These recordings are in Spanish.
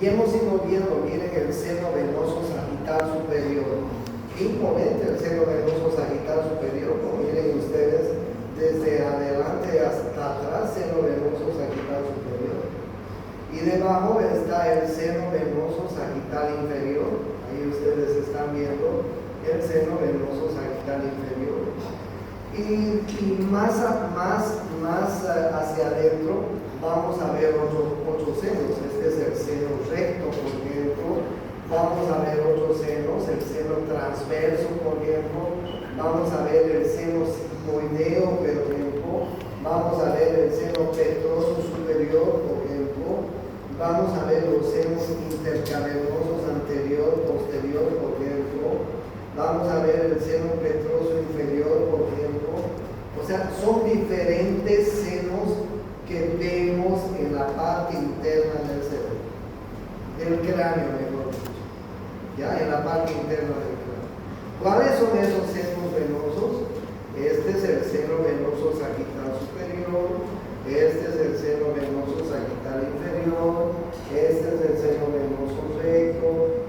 Y hemos ido viendo, miren, el seno venoso sagital superior. Qué imponente el seno venoso sagital superior, como miren ustedes, desde adelante hasta atrás, seno venoso sagital superior. Y debajo está el seno venoso sagital inferior. Ahí ustedes están viendo el seno venoso sagital inferior. Y más hacia adentro vamos a ver otros senos. Este es el seno recto, por ejemplo. Vamos a ver otros senos, el seno transverso, por ejemplo. Vamos a ver el seno sigmoideo, por ejemplo. Vamos a ver el seno petroso superior, por ejemplo. Vamos a ver los senos intercavernosos anterior, posterior, por ejemplo. Vamos a ver el seno petroso inferior, por ejemplo. O sea, son diferentes senos que vemos en la parte interna del cerebro, del cráneo, mejor dicho. Ya, en la parte interna del cráneo. ¿Cuáles son esos senos venosos? Este es el seno venoso sagital superior, este es el seno venoso sagital inferior, este es el seno venoso recto,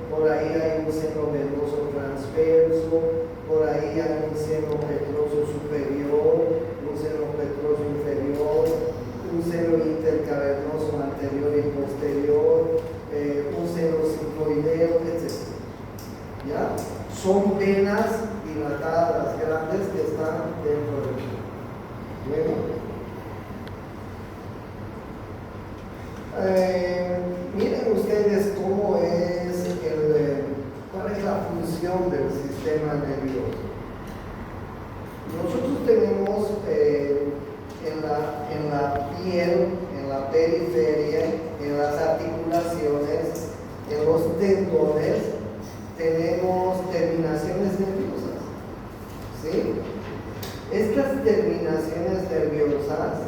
por ahí hay un seno venoso transverso, por ahí hay un seno petroso superior, un seno petroso inferior, un seno intercavernoso anterior y posterior, un seno sigmoideo, etc. ¿Ya? Son venas dilatadas grandes que están dentro del cuerpo. Miren ustedes cómo es cuál es la función del sistema nervioso. Nosotros tenemos en la piel, en la periferia, en las articulaciones, en los tendones, tenemos terminaciones nerviosas. ¿Sí? Estas terminaciones nerviosas,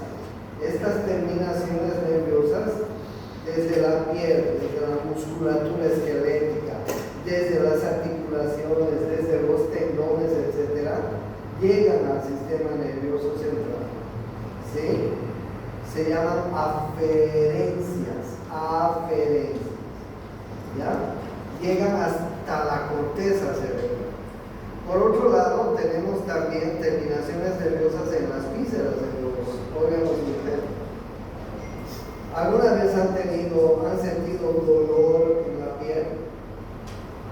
desde la piel, desde la musculatura esquelética, desde las articulaciones, desde los tendones, etc., llegan al sistema nervioso central. ¿Sí? Se llaman aferencias. ¿Ya? Llegan hasta la corteza cerebral. Por otro lado, tenemos también terminaciones nerviosas en las vísceras, en los órganos internos. ¿Alguna vez han sentido dolor en la piel?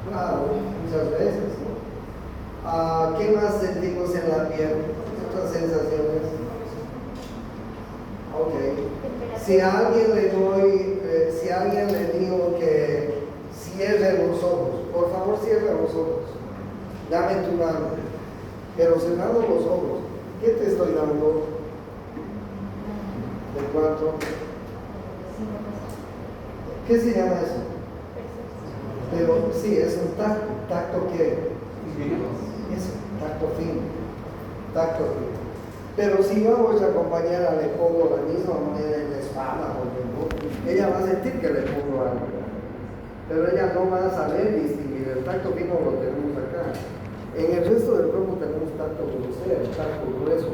Claro, muchas veces, ¿no? ¿Qué más sentimos en la piel? ¿Otras sensaciones? Ok. Si a alguien le digo que cierre los ojos, por favor cierre los ojos. Dame tu mano. Pero cerrando los ojos, ¿qué te estoy dando? ¿De cuánto? ¿Qué se llama eso? Pero sí, es un tacto. ¿Tacto qué? Eso, tacto fino. Tacto fino. Pero si yo voy a acompañar le pongo la misma manera en la espalda, por ejemplo, ella va a sentir que le pongo algo. Pero ella no va a saber distinguir. El tacto fino lo tenemos acá. En el resto del cuerpo tenemos tacto grosero, tacto grueso.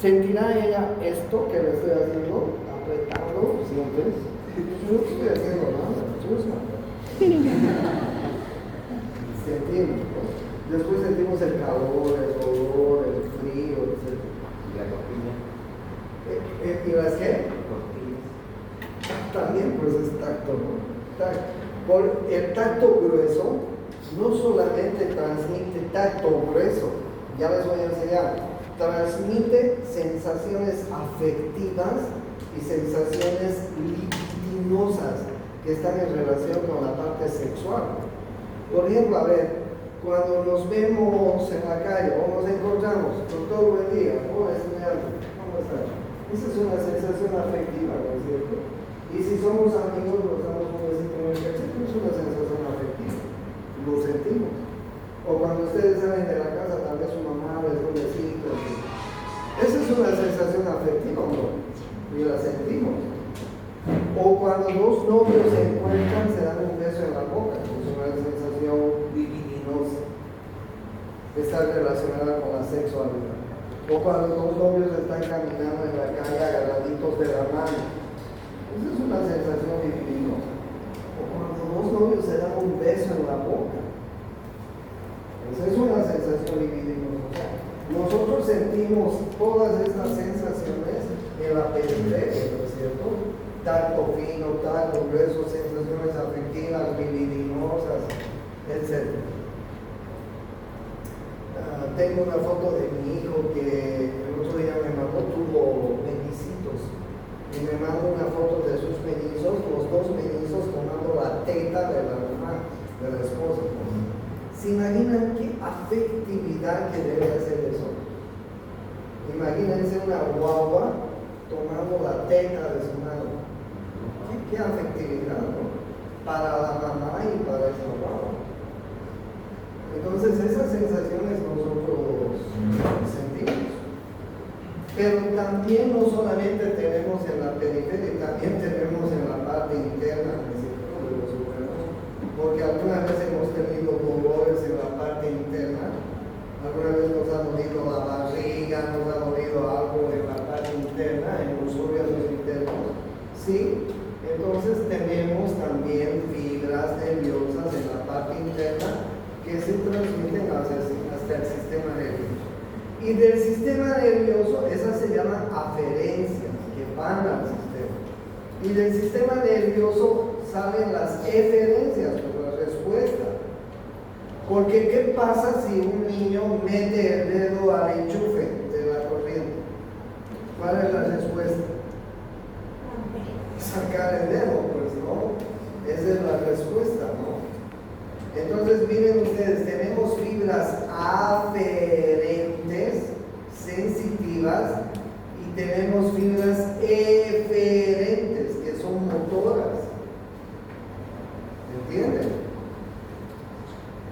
¿Sentirá ella esto que le estoy haciendo? Apretando, ¿sientes? Yo no estoy haciendo nada, sentimos, ¿no? Después sentimos el calor, el dolor, el frío, etc. ¿Y la costilla? ¿Y las qué? Costillas. También pues es tacto, ¿no? Por el tacto grueso no solamente transmite tacto grueso, ya les voy a enseñar, transmite sensaciones afectivas y sensaciones libidinosas que están en relación con la parte sexual. Por ejemplo, a ver, cuando nos vemos en la calle o nos encontramos, doctor, buen día, ¿cómo estás? Esa es una sensación afectiva, ¿no es cierto? Y si somos amigos, nos damos un besito en el cachete, es una sensación afectiva. Lo sentimos. O cuando ustedes salen de la casa, tal vez su mamá les da un besito. Esa es una sensación afectiva, ¿no? Y la sentimos. O cuando dos novios se encuentran, se dan un beso en la boca. Es una sensación libidinosa. Está relacionada con la sexualidad. O cuando dos novios están caminando en la calle agarraditos de la mano. Esa es una sensación libidinosa. un beso en la boca. Esa es una sensación libidinosa. Nosotros sentimos todas estas sensaciones en la periferia, ¿no es cierto? Tacto fino, tacto grueso, sensaciones afectivas, libidinosas, etc. Tengo una foto de mi hijo que el otro día me mandó, tuvo mellicitos, y me mandó una foto de sus mellizos, los dos mellizos tomando la teta de la mamá, de la esposa. ¿Se imaginan qué afectividad que debe hacer eso? Imagínense una guagua tomando la teta de su madre. ¿Qué afectividad, no? Para la mamá y para esa guagua. Entonces esas sensaciones nosotros sentimos. Pero también no solamente tenemos en la periferia, también tenemos en la parte interna de los humanos, porque alguna vez hemos tenido dolores en la parte interna, alguna vez nos ha dolido la barriga, nos ha dolido algo en la parte interna, en los órganos internos, ¿sí? Entonces tenemos también fibras nerviosas en la parte interna que se transmiten hasta el sistema nervioso. Y del sistema nervioso, esas se llaman aferencias, que van al sistema. Y del sistema nervioso salen las eferencias, pues la respuesta. Porque ¿qué pasa si un niño mete el dedo al enchufe de la corriente? ¿Cuál es la respuesta? Sacar el dedo, pues no. Esa es la respuesta, ¿no? Entonces miren ustedes, tenemos fibras aferentes, sensitivas, y tenemos fibras eferentes, que son motoras. ¿Entienden?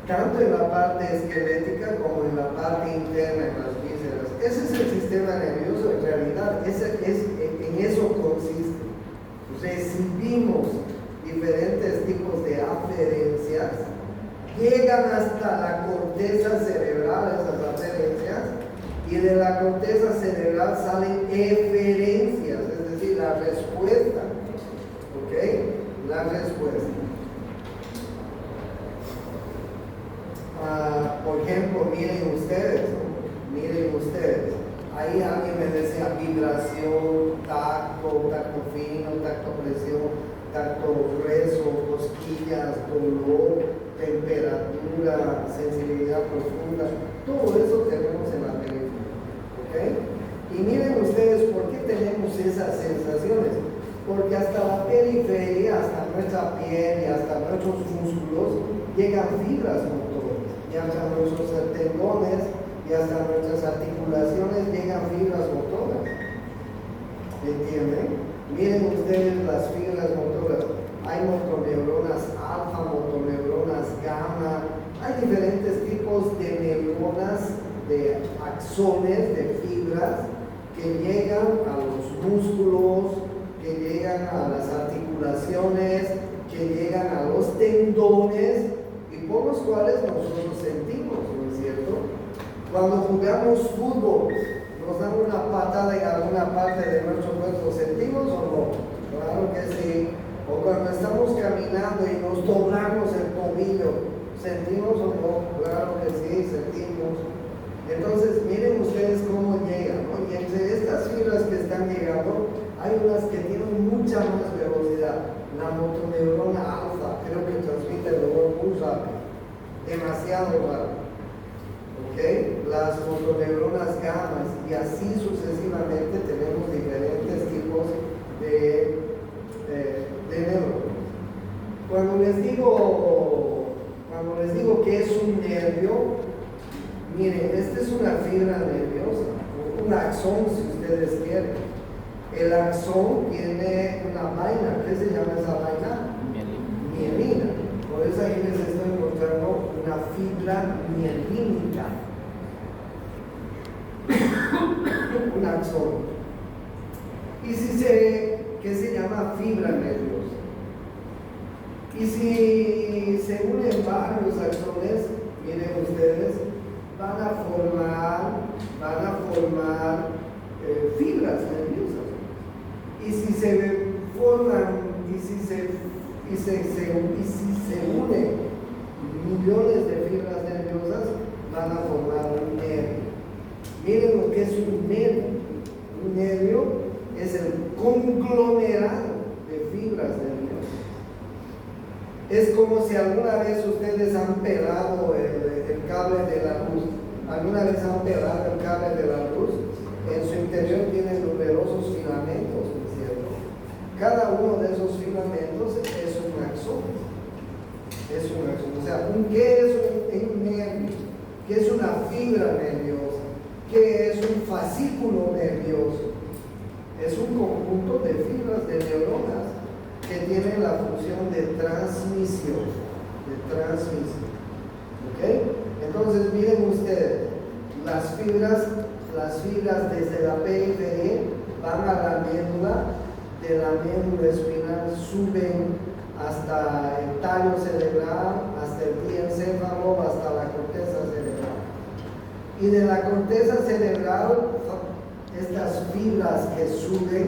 Tanto en la parte esquelética como en la parte interna, en las vísceras. Ese es el sistema nervioso, en realidad, en eso consiste. Recibimos diferentes tipos de aferencias, llegan hasta la corteza cerebral, esas aferencias, y de la corteza cerebral salen eferencias, es decir, la respuesta. ¿Ok? La respuesta. Por ejemplo, miren ustedes, ahí alguien me decía vibración, tacto fino, tacto presión, tacto grueso, cosquillas, dolor, temperatura, sensibilidad profunda, todo eso tenemos en la periferia. ¿Ok? Y miren ustedes por qué tenemos esas sensaciones. Porque hasta la periferia, hasta nuestra piel y hasta nuestros músculos llegan fibras motoras, y hasta nuestros tendones y hasta nuestras articulaciones llegan fibras motoras. ¿Entienden? Miren ustedes las fibras motoras. Hay motoneuronas alfa, motoneuronas gamma, hay diferentes tipos de neuronas, de axones, de fibras que llegan a los músculos, que llegan a las articulaciones, que llegan a los tendones y por los cuales nosotros sentimos, ¿no es cierto? Cuando jugamos fútbol, nos dan una patada en alguna parte de nuestro cuerpo, ¿sentimos o no? Claro que sí. O cuando estamos caminando y nos doblamos el tobillo, ¿sentimos o no? Claro que sí, sentimos. Entonces, miren ustedes cómo llegan, ¿no? Y entre estas fibras que están llegando, hay unas que tienen mucha más velocidad. La motoneurona alfa, creo que transmite el dolor muy rápido, demasiado rápido. ¿Ok? Las motoneuronas gamma, y así sucesivamente tenemos diferentes tipos de neuronas. Cuando les digo que es un nervio, miren, esta es una fibra nerviosa, un axón si ustedes quieren. El axón tiene una vaina. ¿Qué se llama esa vaina? Mielina. Por eso ahí les estoy mostrando una fibra mielínica. Un axón. Y ¿qué se llama fibra nerviosa? Y si se unen varios axones, miren ustedes, van a formar fibras nerviosas. Y si se y si se unen millones de fibras nerviosas, van a formar un nervio. Miren lo que es un nervio. Un nervio es el conglomerado de fibras nerviosas. Es como si alguna vez ustedes han pelado el cable de la luz. ¿Alguna vez han pelado el cable de la luz? En su interior tiene numerosos filamentos, ¿no es cierto? Cada uno de esos filamentos es un axón. Es un axón. O sea, ¿qué es un nervio? ¿Qué es una fibra nerviosa? ¿Qué es un fascículo nervioso? Es un conjunto de fibras de neuronas que tienen la función de transmisión. ¿Ok? Entonces, miren ustedes, las fibras desde la periferia van a la médula, de la médula espinal suben hasta el tallo cerebral, hasta el diencéfalo, hasta la corteza cerebral. Y de la corteza cerebral, estas fibras que suben,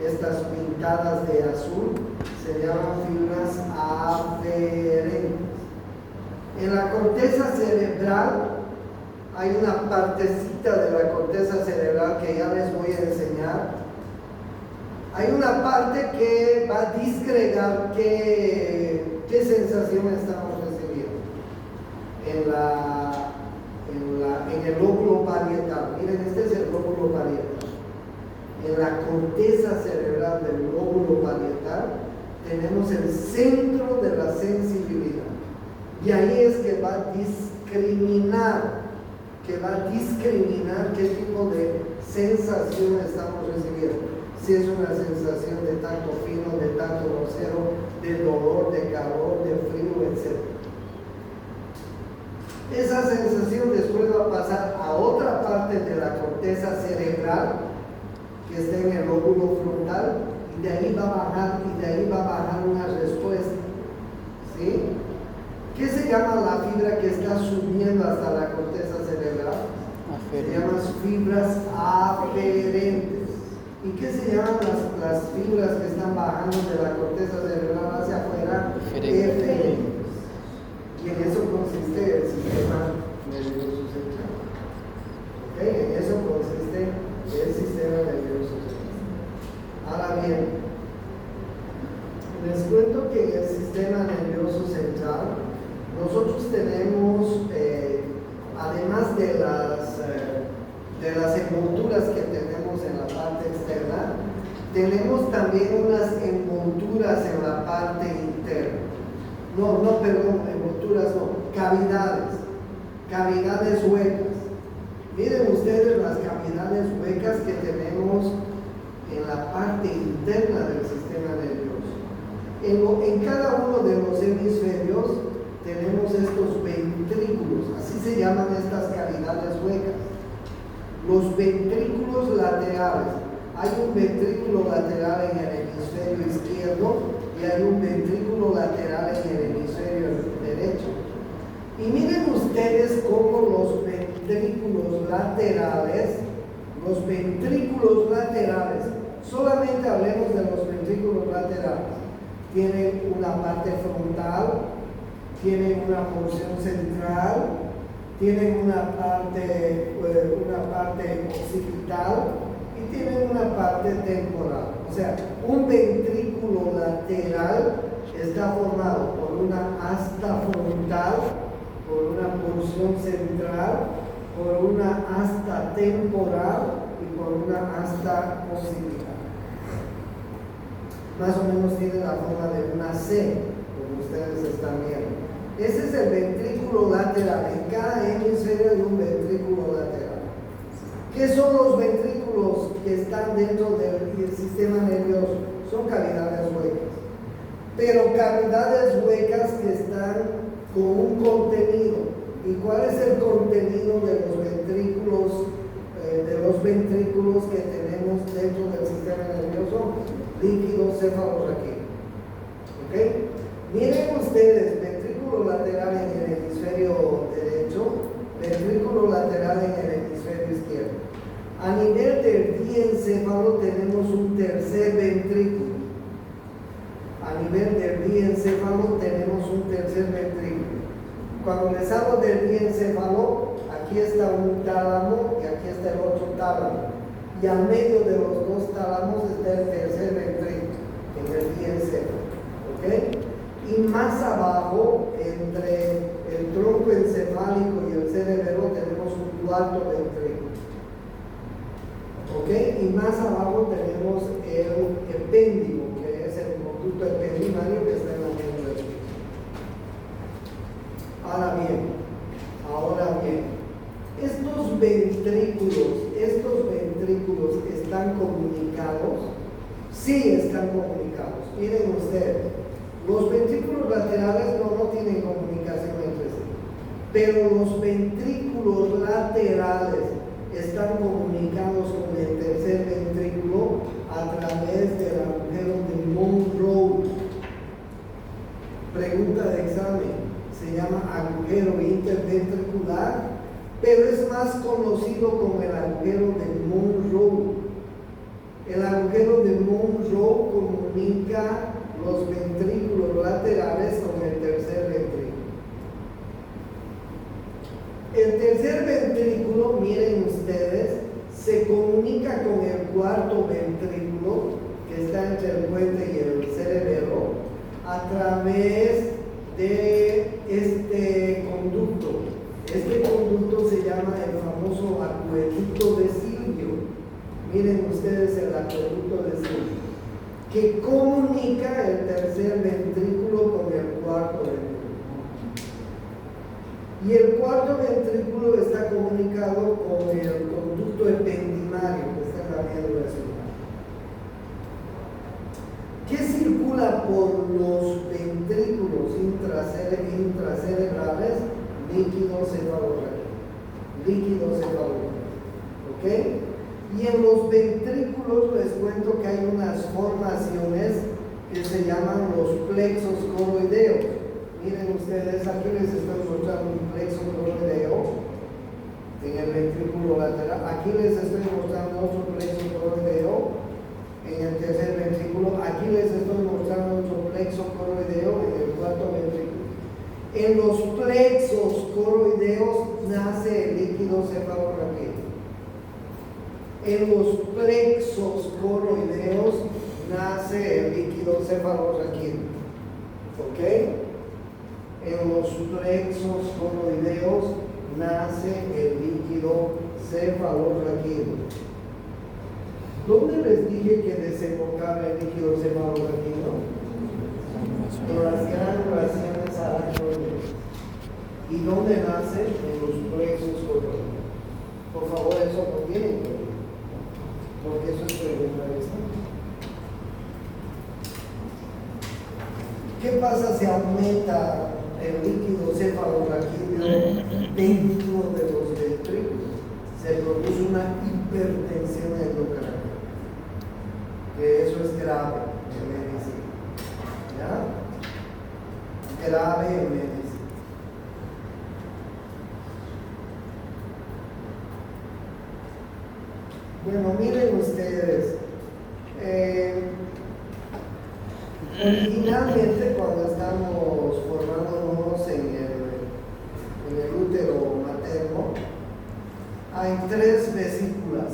estas pintadas de azul, se llaman fibras aferentes. En la corteza cerebral hay una partecita de la corteza cerebral que ya les voy a enseñar. Hay una parte que va a disgregar qué sensación estamos recibiendo en el lóbulo parietal. Miren, este es el lóbulo parietal. En la corteza cerebral del lóbulo parietal tenemos el centro de la sensibilidad. Y ahí es que va a discriminar qué tipo de sensación estamos recibiendo. Si es una sensación de tacto fino, de tacto grosero, de dolor, de calor, de frío, etc. Esa sensación después va a pasar a otra parte de la corteza cerebral que está en el lóbulo frontal y de ahí va a bajar una respuesta. ¿Sí? ¿Qué se llama la fibra que está subiendo hasta la corteza cerebral? Se llaman fibras aferentes. ¿Y qué se llaman las fibras que están bajando de la corteza cerebral hacia afuera? Eferentes. Y en eso consiste el sistema nervioso central. ¿Ok? En eso consiste el sistema nervioso central. Ahora bien, les cuento que en el sistema nervioso central nosotros tenemos, además de las envolturas que tenemos en la parte externa, tenemos también unas envolturas en la parte interna. Cavidades huecas. Miren ustedes las cavidades huecas que tenemos en la parte interna del sistema nervioso. En cada uno de los hemisferios tenemos estos ventrículos, así se llaman estas cavidades huecas. Los ventrículos laterales. Hay un ventrículo lateral en el hemisferio izquierdo y hay un ventrículo lateral en el hemisferio derecho. Y miren ustedes cómo los ventrículos laterales, solamente hablemos de los ventrículos laterales, tienen una parte frontal, tienen una porción central, tienen una parte occipital y tienen una parte temporal. O sea, un ventrículo lateral está formado por una asta frontal, por una porción central, por una asta temporal y por una asta occipital. Más o menos tiene la forma de una C, como ustedes están viendo. Ese es el ventrículo lateral. En cada hemisferio hay un ventrículo lateral. ¿Qué son los ventrículos que están dentro del sistema nervioso? Son cavidades huecas. Pero cavidades huecas que están con un contenido. ¿Y cuál es el contenido de los ventrículos que tenemos dentro del sistema nervioso? Líquido cefalorraquídeo. ¿Ok? Miren ustedes, ventrículo lateral en el hemisferio derecho, ventrículo lateral en el hemisferio izquierdo. A nivel del diencéfalo tenemos un tercer ventrículo. A nivel del diencéfalo tenemos un tercer ventrículo. Cuando les hablo del diencéfalo, aquí está un tálamo y aquí está el otro tálamo. Y al medio de los dos tálamos está el tercer ventrículo, en el diencéfalo. ¿Ok? Y más abajo, entre el tronco encefálico y el cerebelo, tenemos un cuarto ventrículo. ¿Ok? Y más abajo tenemos el epéndigo, que es el conducto ependimario que está en la médula. Ahora bien, estos ventrículos están comunicados. Sí están comunicados. Miren ustedes, los ventrículos laterales no tienen comunicación entre sí, pero los ventrículos laterales están comunicados con el tercer ventrículo a través del agujero de Monroe. Pregunta de examen, se llama agujero interventricular, pero es más conocido como el agujero de Monroe. El agujero de Monroe comunica los ventrículos laterales con el tercer ventrículo. El tercer ventrículo, miren ustedes, se comunica con el cuarto ventrículo que está entre el puente y el cerebelo a través de este conducto. Este conducto se llama el famoso acueducto de Silvio. Miren ustedes el acueducto de Silvio, que comunica el tercer ventrículo con el cuarto ventrículo. Y el cuarto ventrículo está comunicado con el conducto ependimario que está en la médula espinal. ¿Qué circula por los ventrículos intracerebrales? Líquido cefalorraquídeo. ¿Ok? Y en los ventrículos les cuento que hay unas formaciones que se llaman los plexos coroideos. Miren ustedes, aquí les estoy mostrando un plexo coroideo en el ventrículo lateral. Aquí les estoy mostrando otro plexo coroideo en el tercer ventrículo. Aquí les estoy mostrando otro plexo coroideo en el cuarto ventrículo. En los plexos coroideos nace el líquido cefalorraquídeo. En los plexos coroideos nace el líquido cefalorraquídeo. ¿Ok? En los plexos coroideos nace el líquido cefalorraquídeo. ¿Dónde les dije que desembocaba el líquido cefalorraquídeo? En las granulaciones aracnoides. ¿Y dónde nace? En los plexos coroideos. Por favor, eso no tienen que ver, porque eso es pregunta esta. ¿Qué pasa si aumenta el líquido cefalorraquídeo dentro de los ventrículos? Se produce una hipertensión endocrinal, que eso es grave en medicina. ¿Ya? Grave en medicina. Bueno, miren ustedes, originalmente cuando estamos formándonos en el útero materno, hay tres vesículas.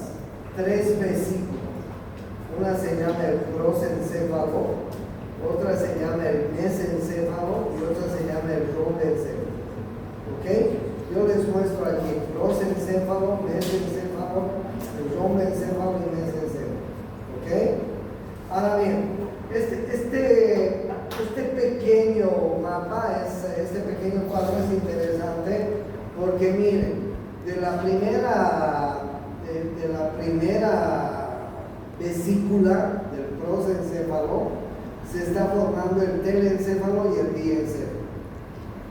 Una se llama el prosencéfalo, otra se llama el mesencéfalo y otra se llama el romencéfalo. ¿Ok? Yo les muestro aquí prosencéfalo, mesencéfalo, el romencéfalo y mesencéfalo. ¿Ok? Ahora bien, este pequeño mapa, este pequeño cuadro es interesante porque miren, de la primera vesícula del prosencéfalo se está formando el telencéfalo y el diencéfalo.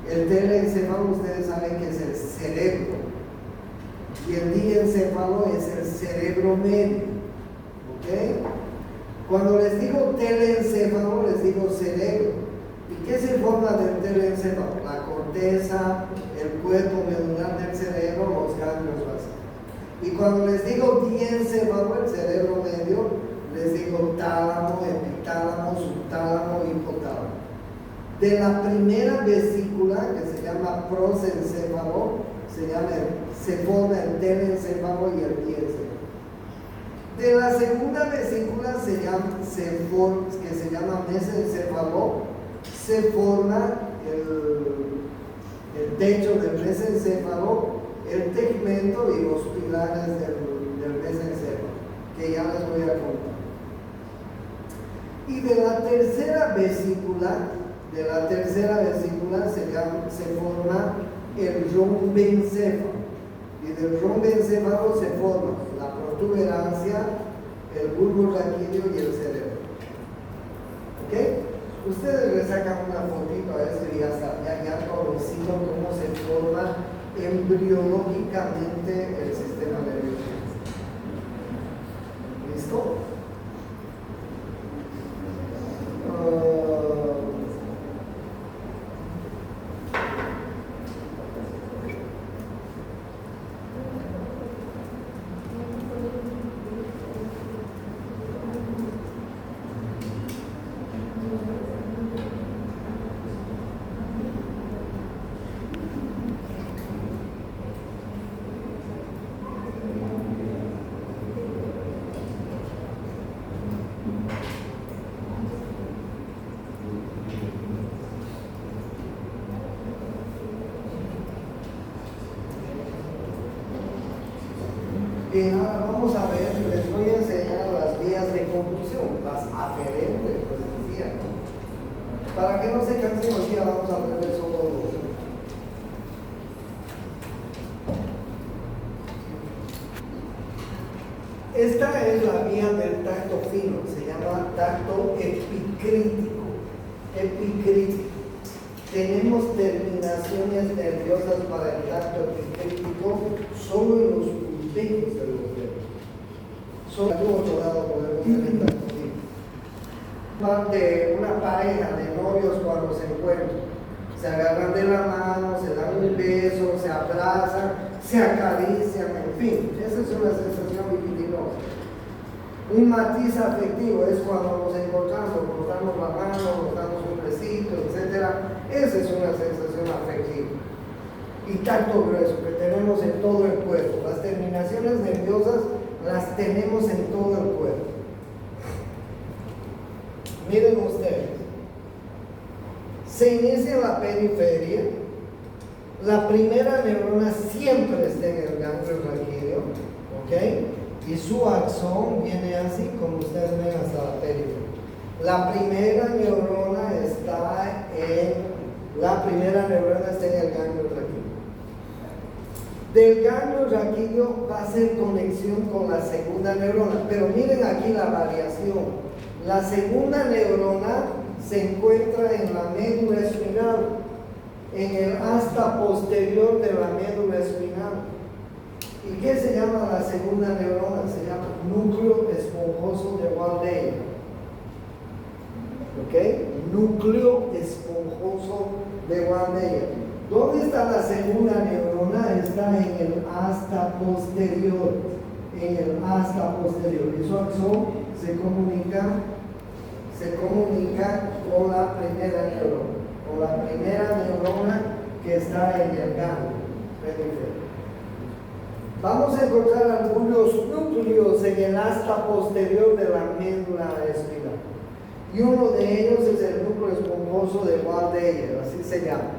El telencéfalo ustedes saben que es el cerebro y el diencéfalo es el cerebro medio. ¿Ok? Cuando les digo telencéfalo, les digo cerebro. ¿Y qué se forma del telencéfalo? La corteza, el cuerpo medular del cerebro, los ganglios basales. Y cuando les digo diencéfalo, el cerebro medio, les digo tálamo, epitálamo, subtálamo, hipotálamo. De la primera vesícula, que se llama prosencéfalo, se forma el telencéfalo y el diencéfalo. De la segunda vesícula, que se llama mesencéfalo, se forma el techo del mesencéfalo, el tegmento y los pilares del mesencéfalo, que ya les voy a contar. Y de la tercera vesícula se forma el rombencéfalo. Y del rombencéfalo se forma la protuberancia, el bulbo raquídeo y el cerebro. ¿Ok? Ustedes le sacan una fotito a eso y ya han conocido cómo se forma embriológicamente el sistema nervioso. ¿Listo? Ahora vamos a ver, les voy a enseñar las vías de conducción, las aferentes, pues decía, ¿no? Para que no se cansen, hoy día vamos a aprender solo dos. Esta es la vía del tacto fino, se llama tacto epicrítico. Tenemos terminaciones nerviosas para el tacto epicrítico solo en los punticos de los dedos. Solo en otro lado podemos ver el tacto fino. De una pareja de novios cuando se encuentran, se agarran de la mano, se dan un beso, se abrazan, se acarician, en fin, esa es una sensación libidinosa. Un matiz afectivo es cuando nos encontramos, nos damos la mano, nos damos un besito, etc. Esa es una sensación afectiva. Y tacto grueso, que tenemos en todo el cuerpo. Las terminaciones nerviosas las tenemos en todo el cuerpo. Miren ustedes, se inicia en la periferia. La primera neurona siempre está en el ganglio raquídeo, ¿ok? Y su axón viene así, como ustedes ven, hasta la periferia. La primera neurona está en el ganglio raquídeo. Del ganglio raquídeo va a hacer conexión con la segunda neurona, pero miren aquí la variación. La segunda neurona se encuentra en la médula espinal, en el asta posterior de la médula espinal. ¿Y qué se llama la segunda neurona? Se llama núcleo esponjoso de Waldeyer. ¿Ok? Núcleo esponjoso de Waldeyer. ¿Dónde está la segunda neurona? Está en el asta posterior. En el asta posterior. Y su axón se comunica con la primera neurona. Con la primera neurona que está en el ganglio periférico. Vamos a encontrar algunos núcleos en el asta posterior de la médula espinal. Y uno de ellos es el núcleo esponjoso de Waldeyer, así se llama.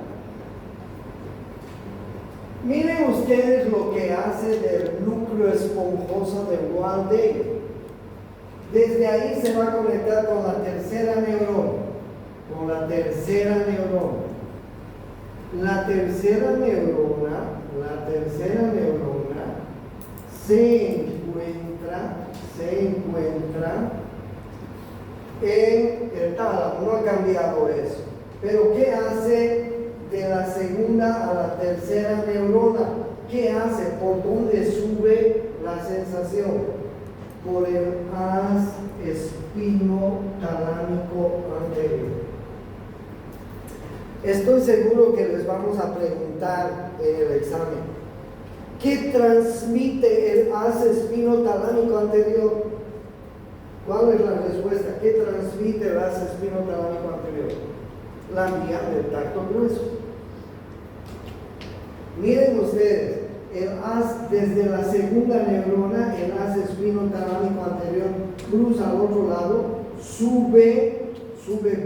Miren ustedes lo que hace del núcleo esponjoso de Waldeyer. Desde ahí se va a conectar con la tercera neurona. La tercera neurona se encuentra en el tálamo. No ha cambiado eso. Pero ¿qué hace de la segunda a la tercera neurona? ¿Qué hace? ¿Por dónde sube la sensación? Por el haz espinotalámico anterior. Estoy seguro que les vamos a preguntar en el examen, ¿qué transmite el haz espinotalámico anterior? ¿Cuál es la respuesta? ¿Qué transmite el haz espinotalámico anterior? la vía del tacto grueso. Miren ustedes, el haz desde la segunda neurona, el haz espinotalámico anterior, cruza al otro lado, sube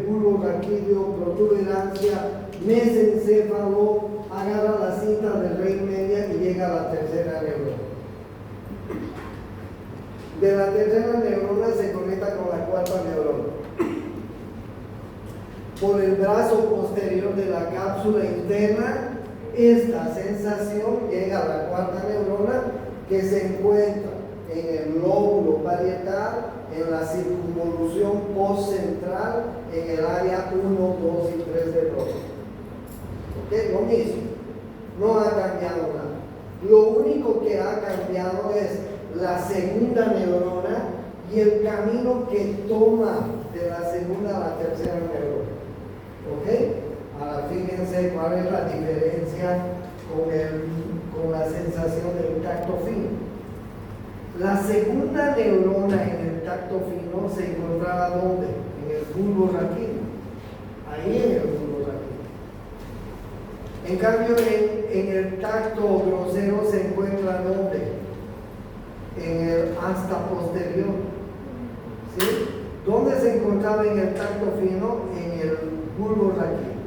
bulbo raquídeo, protuberancia, mesencéfalo, agarra la cinta del rey media y llega a la tercera neurona. De la tercera neurona se conecta con la cuarta neurona. Por el brazo posterior de la cápsula interna, esta sensación llega a la cuarta neurona, que se encuentra en el lóbulo parietal, en la circunvolución postcentral, en el área 1, 2 y 3 del lóbulo. ¿Okay? Lo mismo, no ha cambiado nada. Lo único que ha cambiado es la segunda neurona y el camino que toma de la segunda a la tercera neurona. ¿Ok? Ahora fíjense cuál es la diferencia con la sensación del tacto fino. La segunda neurona en el tacto fino se encontraba ¿dónde? En el bulbo raquídeo. Ahí en el bulbo raquídeo. En cambio, en el tacto grosero se encuentra ¿dónde? En el asta posterior. ¿Sí? ¿Dónde se encontraba en el tacto fino? En el bulbo raquídeo.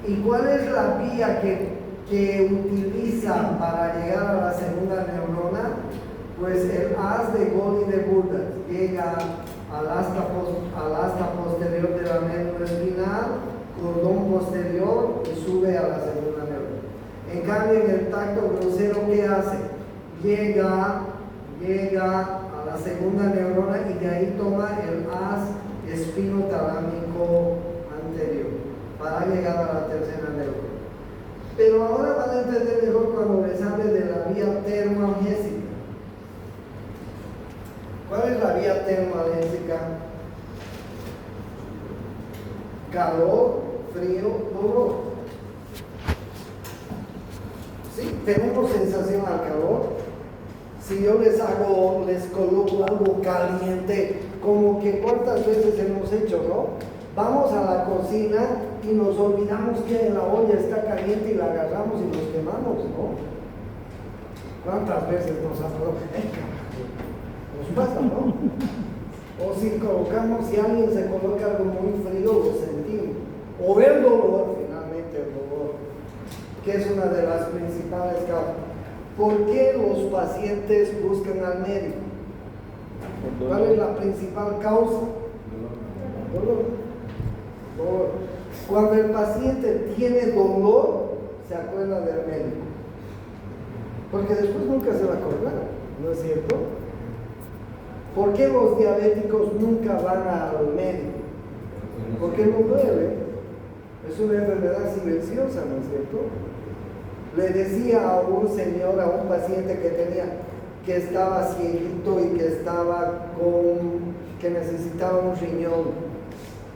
¿Y cuál es la vía que utiliza para llegar a la segunda neurona? Pues el haz de Golgi de Burdach llega al asta posterior de la médula espinal, cordón posterior y sube a la segunda neurona. En cambio, en el tacto grosero, ¿qué hace? Llega a la segunda neurona y de ahí toma el haz espinotalámico anterior para llegar a la tercera neurona. Pero ahora van a entender mejor cuando les hable de la vía termoalgésica. ¿Cuál es la vía termoalgésica? Calor, frío, dolor. ¿Sí? Tenemos sensación al calor. Si yo les coloco algo caliente, como que cuántas veces hemos hecho, ¿no? Vamos a la cocina y nos olvidamos que la olla está caliente y la agarramos y nos quemamos, ¿no? ¿Cuántas veces nos ha pasado? Nos pasa, ¿no? O si alguien se coloca algo muy frío, lo sentimos. O el dolor, finalmente el dolor, que es una de las principales causas. ¿Por qué los pacientes buscan al médico? ¿Cuál es la principal causa? Dolor. Cuando el paciente tiene dolor, se acuerda del médico. Porque después nunca se va a acordar, ¿no es cierto? ¿Por qué los diabéticos nunca van al médico? Porque no duele. Es una enfermedad silenciosa, ¿no es cierto? Le decía a un señor, a un paciente que estaba cieguito y que necesitaba un riñón,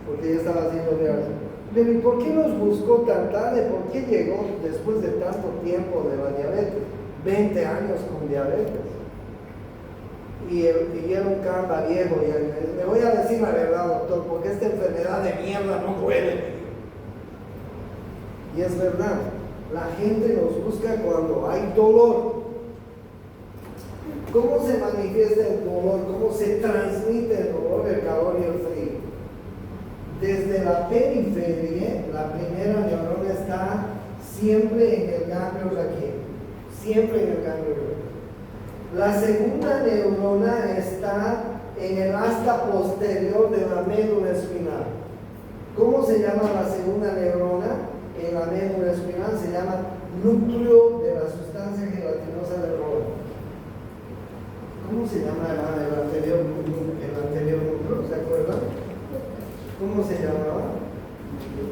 porque ya estaba haciendo diálisis. Le dije, ¿por qué nos buscó tan tarde? ¿Por qué llegó después de tanto tiempo de la diabetes? 20 años con diabetes. Y era un camba viejo, y él me dice, le voy a decir la verdad, doctor, porque esta enfermedad de mierda no duele. Y es verdad. La gente nos busca cuando hay dolor. ¿Cómo se manifiesta el dolor? ¿Cómo se transmite el dolor, el calor y el frío? Desde la periferia, la primera neurona está siempre en el ganglio raquídeo. Siempre en el ganglio raquídeo. La segunda neurona está en el asta posterior de la médula espinal. ¿Cómo se llama la segunda neurona? En la médula espinal se llama núcleo de la sustancia gelatinosa del roble. ¿Cómo se llama el anterior núcleo? ¿Se acuerdan? ¿Cómo se llamaba?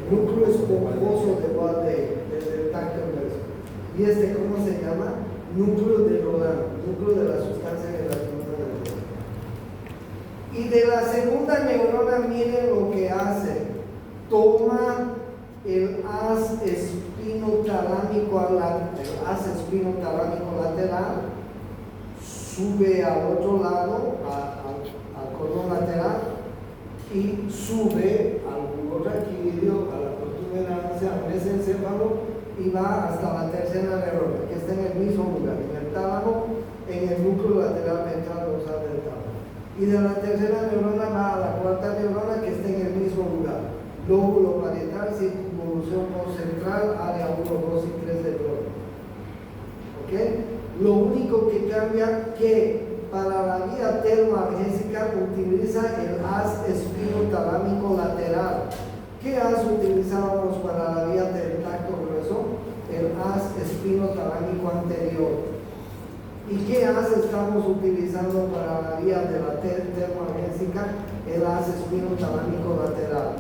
Núcleo esponjoso del tacto grueso. ¿Y cómo se llama? Núcleo de Rodin, núcleo de la sustancia gelatinosa del roble. Y de la segunda neurona, miren lo que hace. Toma el haz espinotalámico lateral, sube al otro lado, al cordón lateral, y sube al bulbo raquídeo, a la protuberancia, al mesencéfalo y va hasta la tercera neurona, que está en el mismo lugar, en el tálamo, en el núcleo lateral ventral dorsal del tálamo. Y de la tercera neurona va a la cuarta neurona, que está en el mismo lugar, lóbulo parietal, circunvolución concentral, área 1, 2 y 3 del globo. ¿Ok? Lo único que cambia que para la vía termoalgésica utiliza el haz espinotalámico lateral. ¿Qué haz utilizábamos para la vía del tacto grueso? El haz espinotalámico anterior. ¿Y qué haz estamos utilizando para la vía de la termoalgésica? El haz espinotalámico lateral.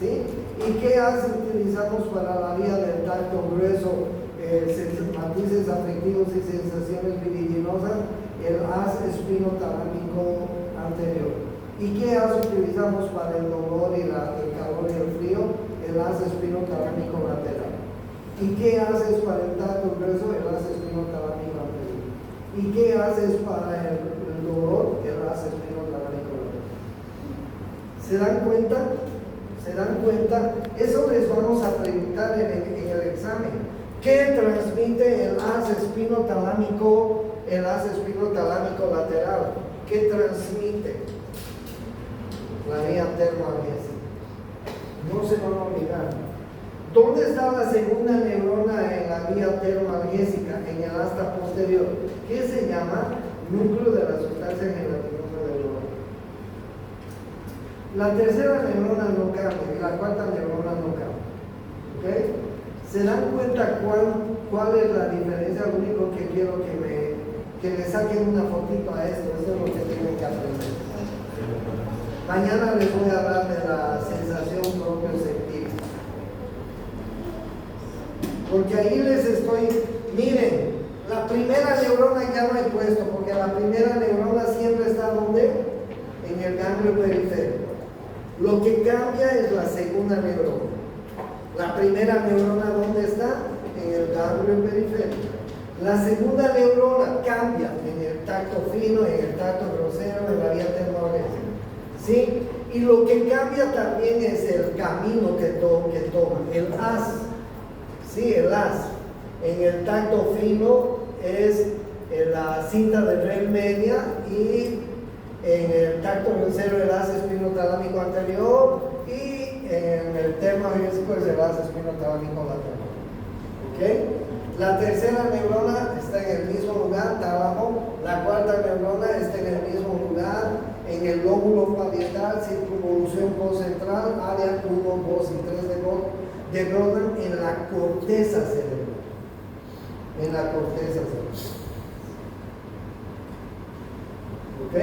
¿Sí? ¿Y qué haz utilizamos para la vía del tacto grueso? Matices afectivos y sensaciones libidinosas, el haz espinotalámico anterior. ¿Y qué haz utilizamos para el dolor y el calor y el frío? El haz espinotalámico lateral. ¿Y qué haces para el tacto grueso? El haz espinotalámico anterior. ¿Y qué haces para el dolor? El haz espinotalámico lateral. ¿Se dan cuenta? ¿Se dan cuenta? Eso les vamos a preguntar en el examen. ¿Qué transmite el haz espinotalámico lateral? ¿Qué transmite? La vía termoalgésica. No se van a olvidar. ¿Dónde está la segunda neurona en la vía termoalgésica? En el asta posterior. ¿Qué se llama? Núcleo de la sustancia gelatinosa del oro. La tercera neurona no cambia y la cuarta neurona no cambia. ¿Ok? ¿Se dan cuenta cuál es la diferencia? Lo único que quiero que le saquen una fotito a esto, eso es lo que tienen que aprender. Mañana les voy a hablar de la sensación propioceptiva. Porque ahí les estoy, miren, la primera neurona ya no he puesto, porque la primera neurona siempre está ¿dónde? En el ganglio periférico. Lo que cambia es la segunda neurona. La primera neurona, ¿dónde está? En el ganglio periférico. La segunda neurona cambia en el tacto fino, en el tacto grosero, en la vía termoalgésica. ¿Sí? Y lo que cambia también es el camino que toma, el haz. Sí, el haz. En el tacto fino es la cinta de red media y en el tacto grosero el haz espinotalámico anterior y en el termoalgésico es el haz espinotalámico lateral. ¿Ok? La tercera neurona está en el mismo lugar, tálamo. La cuarta neurona está en el mismo lugar, en el lóbulo parietal, circunvolución concentral, área 1, 2 y 3 de Brodmann, en la corteza cerebral. En la corteza cerebral. ¿Ok?